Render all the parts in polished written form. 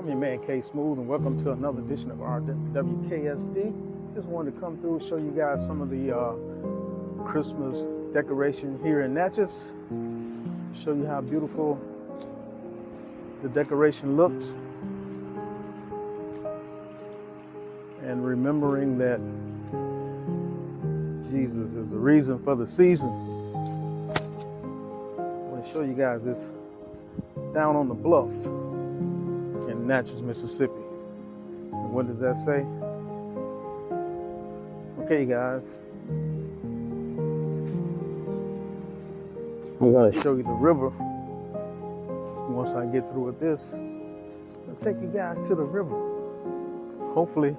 I'm your man K Smooth, and welcome to another edition of our WKSD. Just wanted to come through and show you guys some of the Christmas decoration here in Natchez. Show you how beautiful the decoration looks, and remembering that Jesus is the reason for the season. I want to show you guys this down on the bluff in Natchez, Mississippi. And what does that say? Okay, guys, I'm going to show you the river. Once I get through with this, I'll take you guys to the river. Hopefully,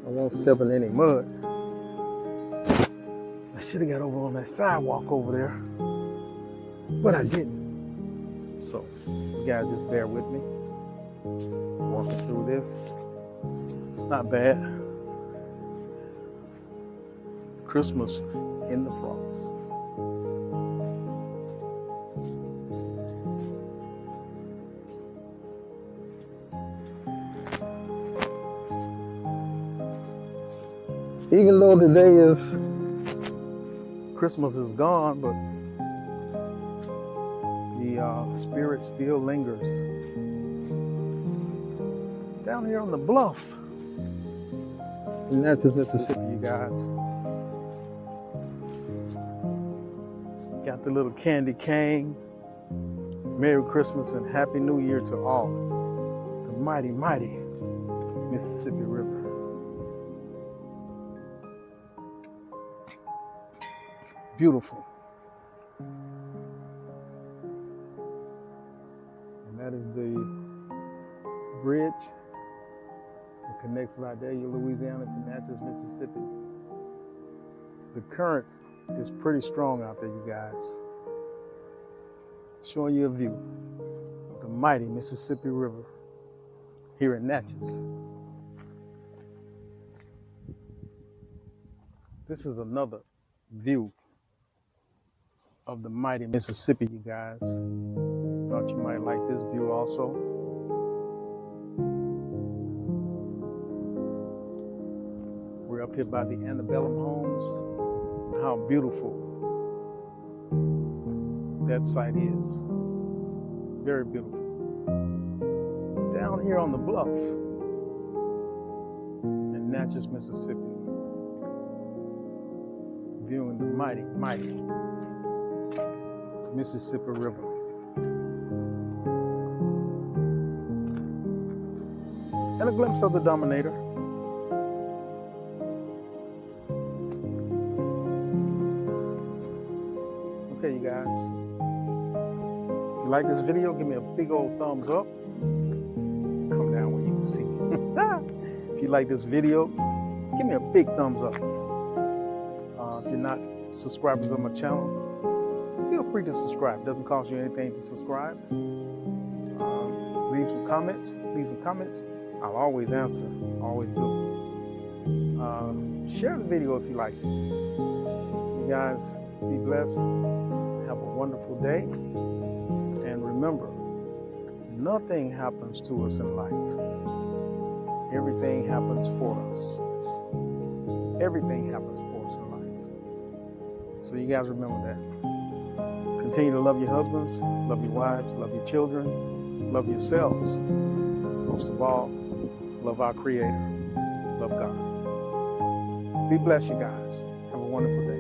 I won't step in any mud. I should have got over on that sidewalk over there, but I didn't. So, you guys just bear with me. Walking through this. It's not bad. Christmas in the frost. Even though today is Christmas is gone, but the spirit still lingers. Down here on the bluff in Natchez, Mississippi, you guys. Got the little candy cane. Merry Christmas and Happy New Year to all. The mighty, mighty Mississippi River. Beautiful. And that is the bridge that connects Vidalia, Louisiana to Natchez, Mississippi. The current is pretty strong out there, you guys. Showing you a view of the mighty Mississippi River here in Natchez. This is another view of the mighty Mississippi, you guys. Thought you might like this view also. We're up here by the antebellum homes. How beautiful that site is. Very beautiful. Down here on the bluff in Natchez, Mississippi, viewing the mighty, mighty Mississippi River. And a glimpse of the Dominator. Okay, you guys. If you like this video, give me a big old thumbs up. Come down where you can see. If you like this video, give me a big thumbs up. If you're not subscribers of my channel, feel free to subscribe. It doesn't cost you anything to subscribe. Leave some comments. I'll always answer. Always do. Share the video if you like it. You guys be blessed. Have a wonderful day. And remember, nothing happens to us in life. Everything happens for us. Everything happens for us in life. So you guys remember that. Continue to love your husbands, love your wives, love your children, love yourselves. Most of all, love our Creator, love God. Be blessed, you guys. Have a wonderful day.